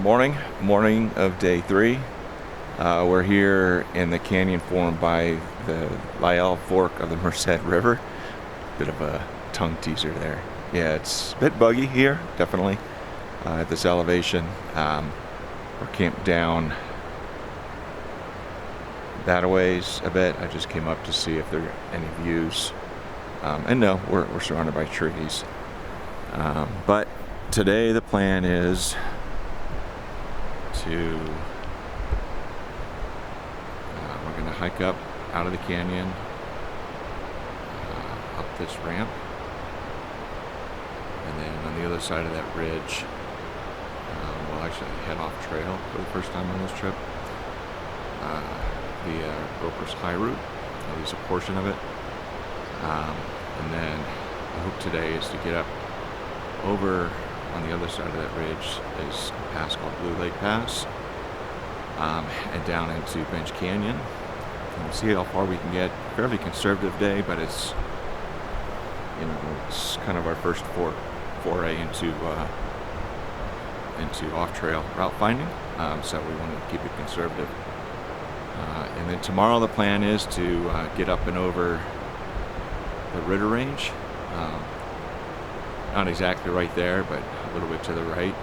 Morning of day 3. We're here in the canyon formed by the Lyell Fork of the Merced River. Bit of a tongue teaser there. Yeah, it's a bit buggy here, definitely, at this elevation. We're camped down that a ways a bit. I just came up to see if there are any views. And no, we're surrounded by trees. But today the plan is to we're going to hike up out of the canyon, up this ramp, and then on the other side of that ridge we'll actually head off trail for the first time on this trip, via Roper's High Route, at least a portion of it. And then the hope today is to get up over on the other side of that ridge is a pass called Blue Lake Pass, and down into Bench Canyon. And we'll see how far we can get. Fairly conservative day, but it's kind of our first foray into off-trail route finding. So we want to keep it conservative. And then tomorrow the plan is to get up and over the Ritter Range. Not exactly right there, but a little bit to the right,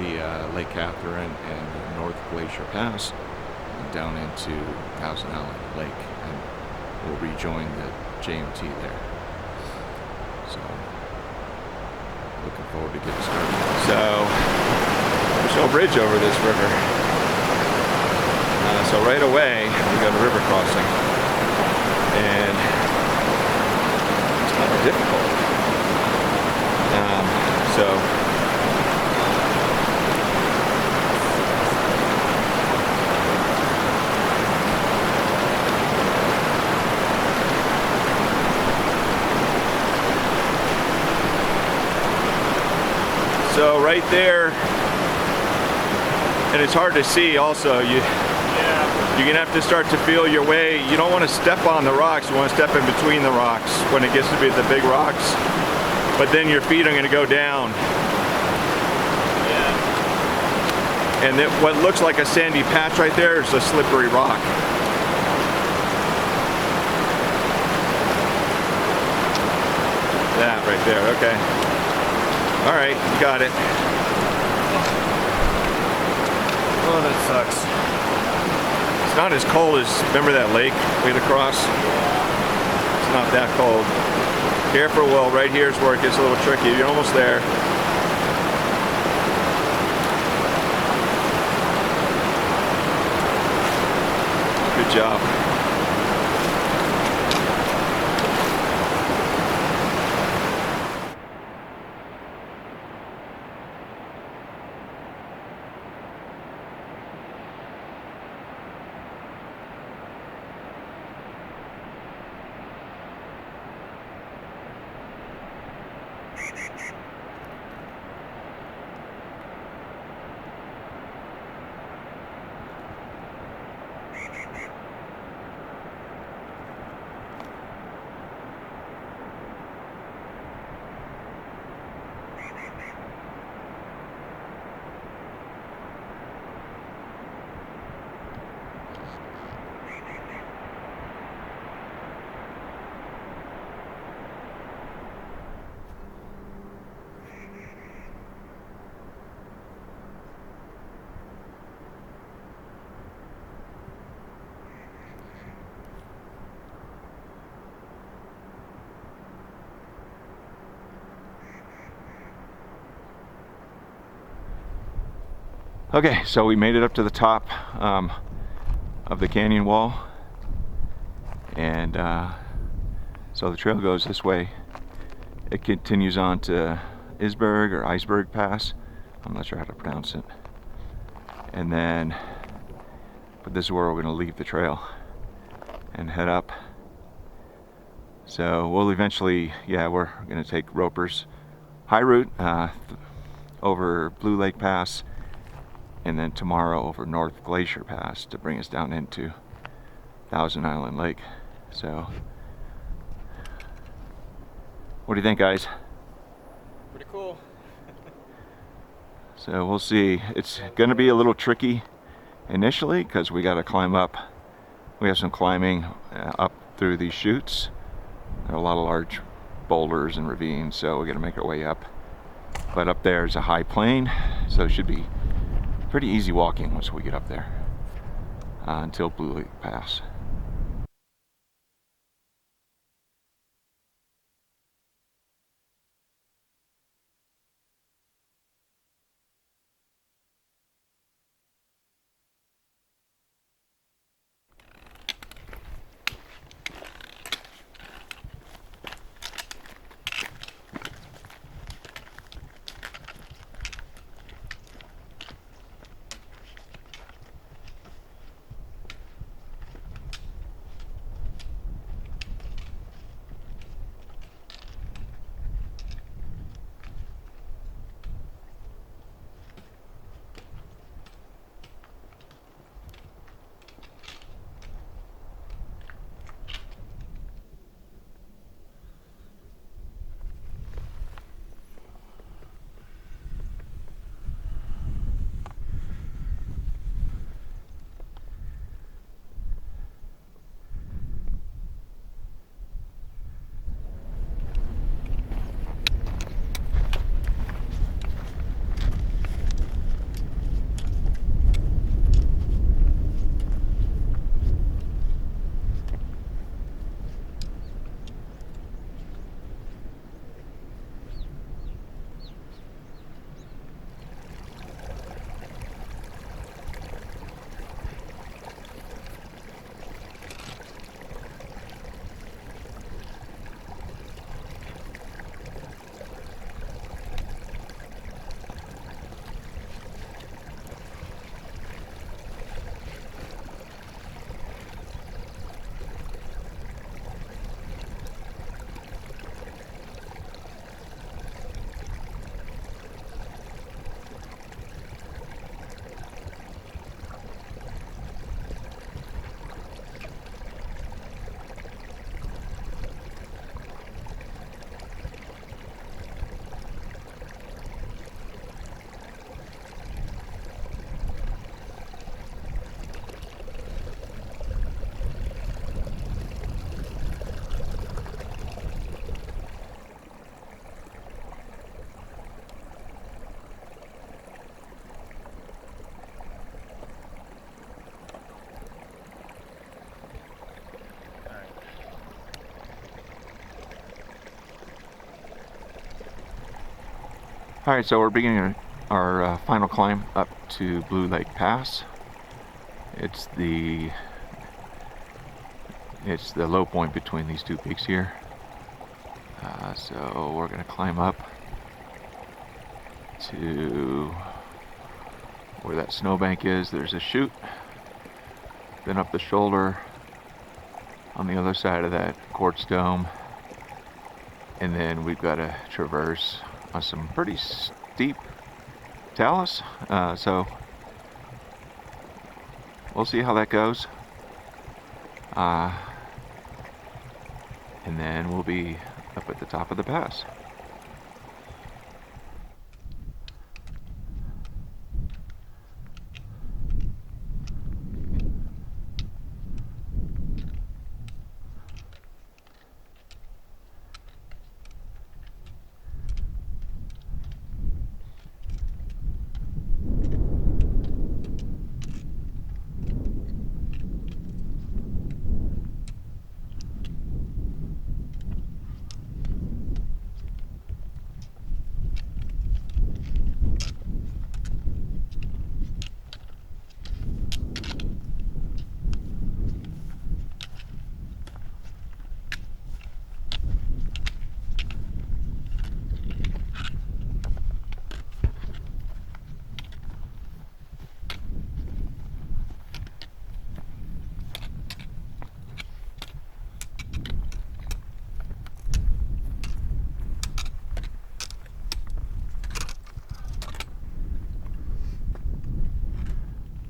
via Lake Catherine and North Glacier Pass, and down into Thousand Island Lake, and we'll rejoin the JMT there. So, looking forward to getting started. So, there's no bridge over this river. So right away, we got a river crossing, and kind of difficult. So right there, and it's hard to see also, you're gonna have to start to feel your way. You don't want to step on the rocks, you want to step in between the rocks when it gets to be the big rocks, but then your feet are going to go down. Yeah. And then what looks like a sandy patch right there is a slippery rock. That right there, okay. All right, you got it. Oh, that sucks. It's not as cold as, remember that lake we had to cross? It's not that cold. Careful, Will, right here is where it gets a little tricky. You're almost there. Good job. Okay, so we made it up to the top of the canyon wall, and so the trail goes this way. It continues on to Isberg or Iceberg Pass. I'm not sure how to pronounce it. And then, but this is where we're going to leave the trail and head up. So we'll eventually, we're going to take Roper's High Route over Blue Lake Pass, and then tomorrow over North Glacier Pass to bring us down into Thousand Island Lake. So, what do you think, guys? Pretty cool. So we'll see. It's going to be a little tricky initially because we got to climb up. We have some climbing up through these chutes. There are a lot of large boulders and ravines, so we got to make our way up. But up there is a high plain, so it should be pretty easy walking once we get up there until Blue Lake Pass. Alright, so we're beginning our final climb up to Blue Lake Pass. It's the low point between these two peaks here. So we're going to climb up to where that snowbank is. There's a chute, then up the shoulder on the other side of that quartz dome, and then we've got to traverse on some pretty steep talus, so we'll see how that goes, and then we'll be up at the top of the pass.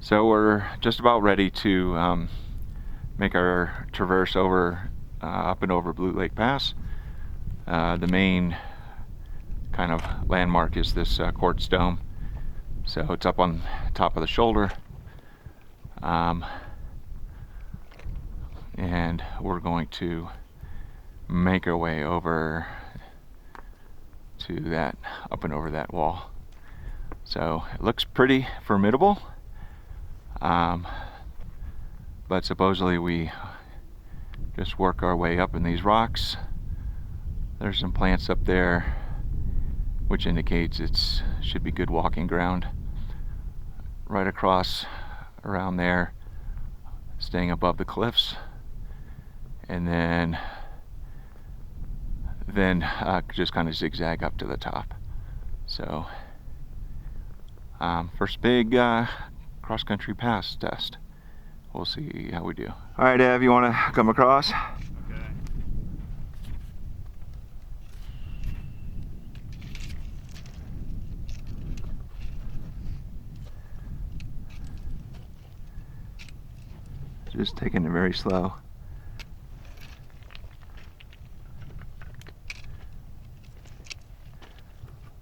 So we're just about ready to make our traverse over up and over Blue Lake Pass. The main kind of landmark is this quartz dome So it's up on top of the shoulder. And we're going to make our way over to that, up and over that wall. So it looks pretty formidable, but supposedly we just work our way up in these rocks. There's some plants up there, which indicates it should be good walking ground. Right across around there, staying above the cliffs, and then just kind of zigzag up to the top. So first big cross-country pass test. We'll see how we do. All right, Ev, you want to come across? Okay. Just taking it very slow.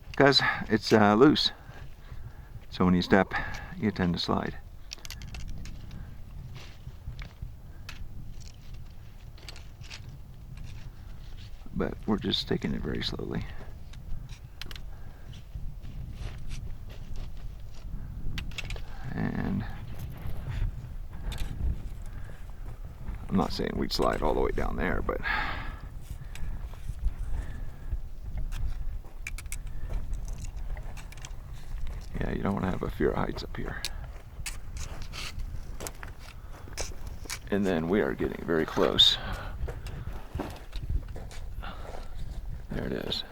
Because it's loose. So when you step, you tend to slide. But we're just taking it very slowly. And I'm not saying we'd slide all the way down there, but yeah, you don't want to have a fear of heights up here. And then we are getting very close. There it is.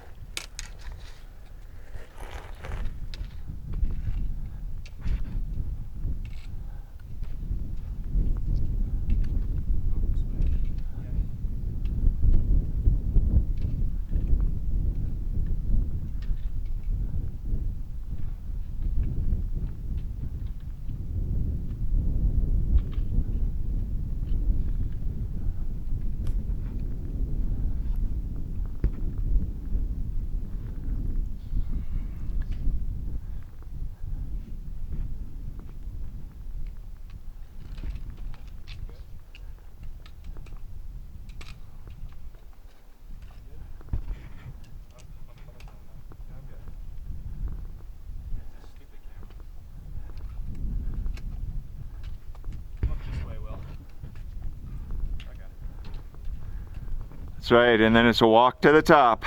That's right, and then it's a walk to the top.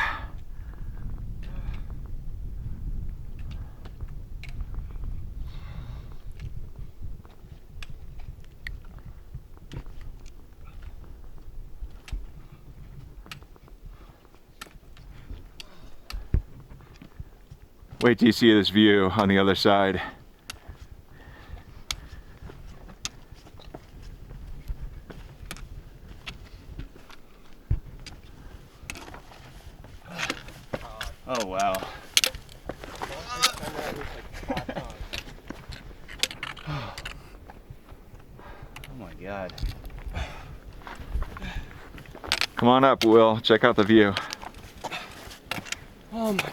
Wait till you see this view on the other side. Oh wow. Oh my god. Come on up, Will. Check out the view. Oh my god.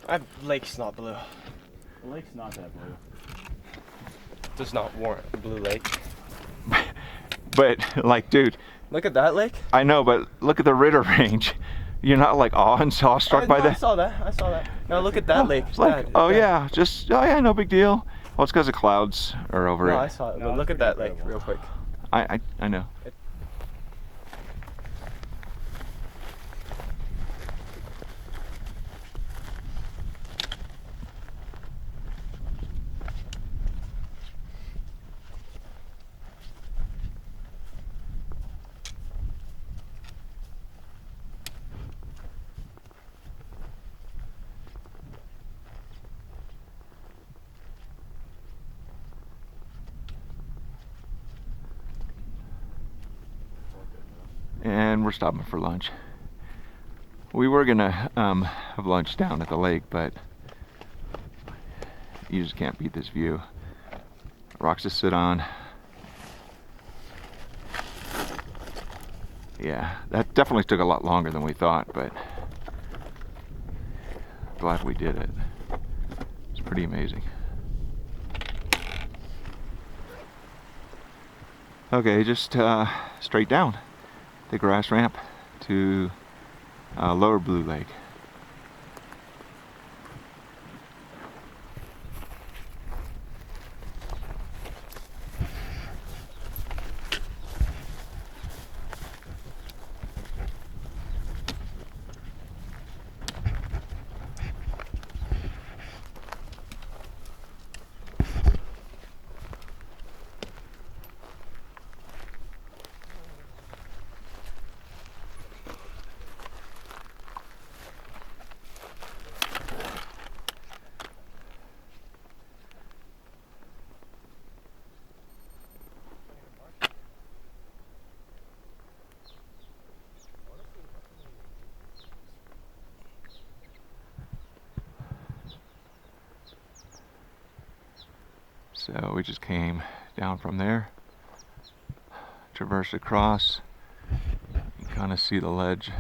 That lake's not blue. The lake's not that blue. Does not warrant a blue lake. But, like, dude, Look at that lake. I know, but look at the Ritter Range. You're not like awe-struck by No, that? I saw that. Now look at that lake. It's like, That- oh that- yeah, just, oh yeah, no big deal. Well, it's because the clouds are over No, it. I saw it. No, But look it's at that pretty lake incredible. real quick. I know. And we're stopping for lunch. We were gonna have lunch down at the lake, but you just can't beat this view. Rocks to sit on. Yeah, that definitely took a lot longer than we thought, but glad we did it. It's Pretty amazing. Okay, just straight down the grass ramp to Lower Blue Lake. So we just came down from there, traversed across. You can kind of see the ledge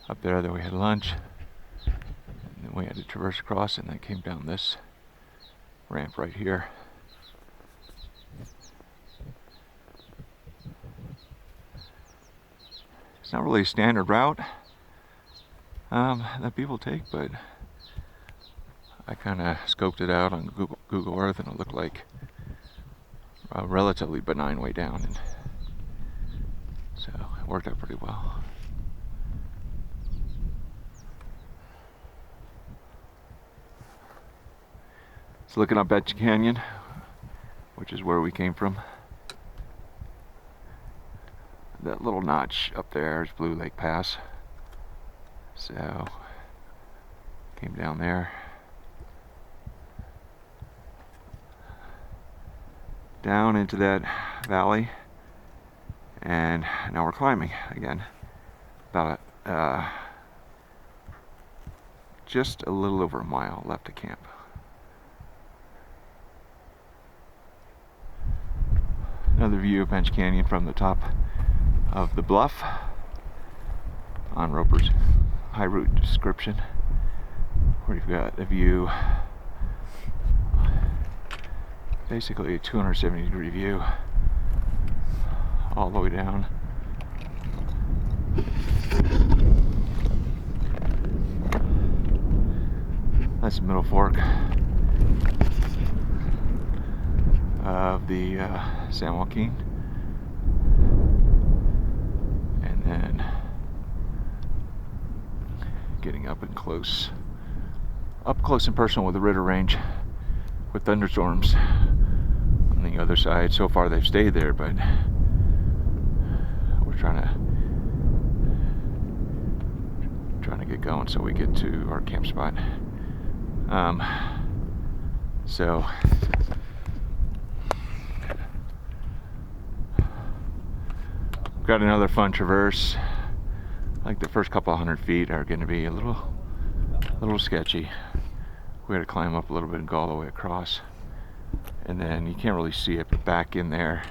up there that we had lunch. And then we had to traverse across and then came down this ramp right here. It's not really a standard route that people take, but I kind of scoped it out on Google Earth, and it looked like a relatively benign way down, and so it worked out pretty well. So looking up at Canyon, which is where we came from. That little notch up there is Blue Lake Pass. So came down there. Down into that valley, and now we're climbing again. About just a little over a mile left to camp. Another view of Bench Canyon from the top of the bluff on Roper's high route description, where you've got a view, basically a 270-degree view all the way down. That's the middle fork of the San Joaqin, and then getting up close and personal with the Ritter Range with thunderstorms on the other side. So far they've stayed there, but we're trying to get going so we get to our camp spot. So we've got another fun traverse. Like the first couple 100 feet are going to be a little sketchy. We had to climb up a little bit and go all the way across, and then you can't really see it, but back in there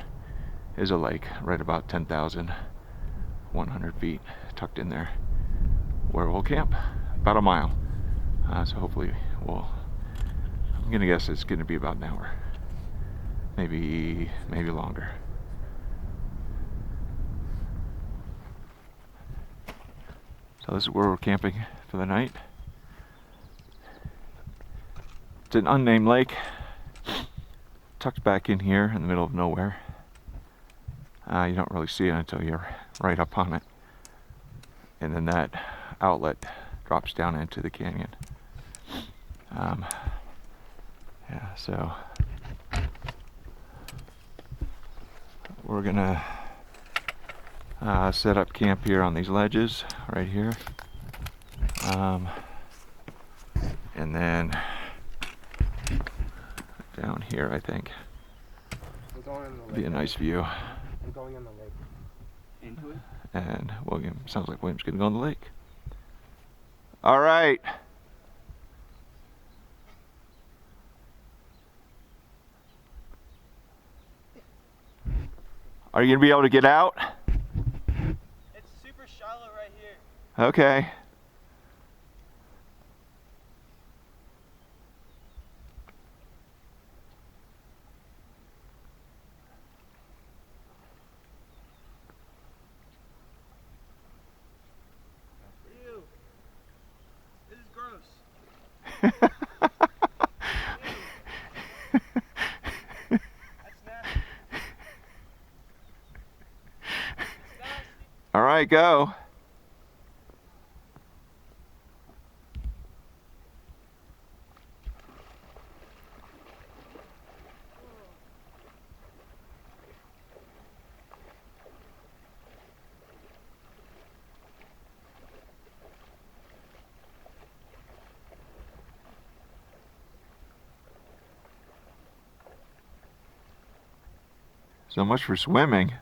is a lake right about 10,100 feet tucked in there, where we'll camp about a mile. So hopefully I'm gonna guess it's gonna be about an hour, maybe longer. So this is where we're camping for the night. It's an unnamed lake, tucked back in here in the middle of nowhere. You don't really see it until you're right up on it. And then that outlet drops down into the canyon. Yeah, so we're gonna set up camp here on these ledges right here. And then down here, I think, be a nice view. I'm going in the lake. Into it? And sounds like William's gonna go in the lake. All right. Are you gonna be able to get out? It's super shallow right here. Okay. go. So much for swimming.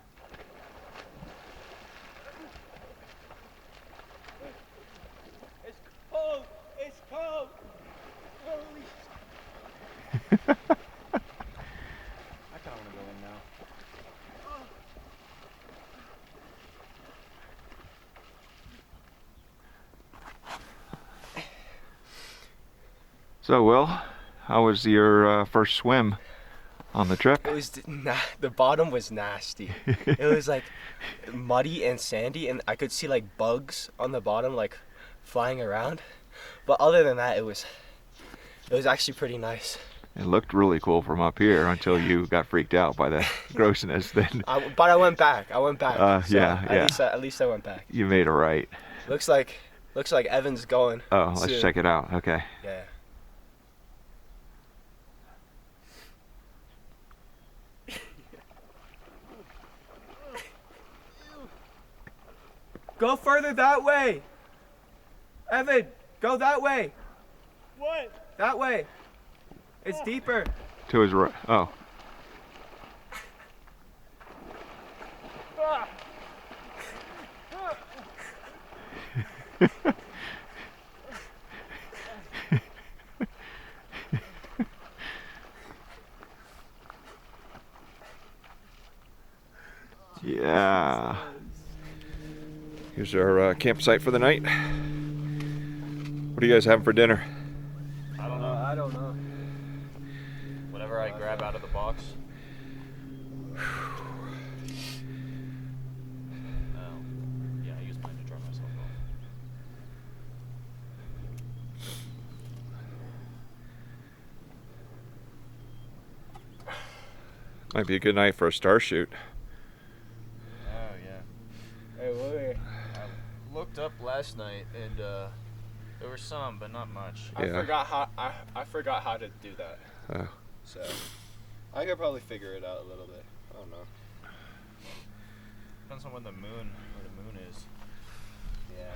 It's cold. It's cold. Holy. I kind of want to go in now. So, Will, how was your first swim on the trip? It was the bottom was nasty. It was like muddy and sandy, and I could see like bugs on the bottom, like flying around. But other than that, it was actually pretty nice. It looked really cool from up here until you got freaked out by the grossness. Then But I went back. So yeah. At least I went back. You made it right. Looks like Evan's going. Oh, let's soon. check it out. Okay. Yeah. Go further that way. Evan, go that way. What? That way. It's deeper. To his right. Oh. Yeah. Here's our campsite for the night. What are you guys having for dinner? I don't know. I don't know. Whatever I grab out of the box. Oh. Yeah, I used mine to dry myself off. Might be a good night for a star shoot. Oh, yeah. Hey, wait. I looked up last night and there were some, but not much. I Yeah. forgot how to do that. Oh. So I could probably figure it out a little bit. I don't know. Depends on where the moon is. Yeah.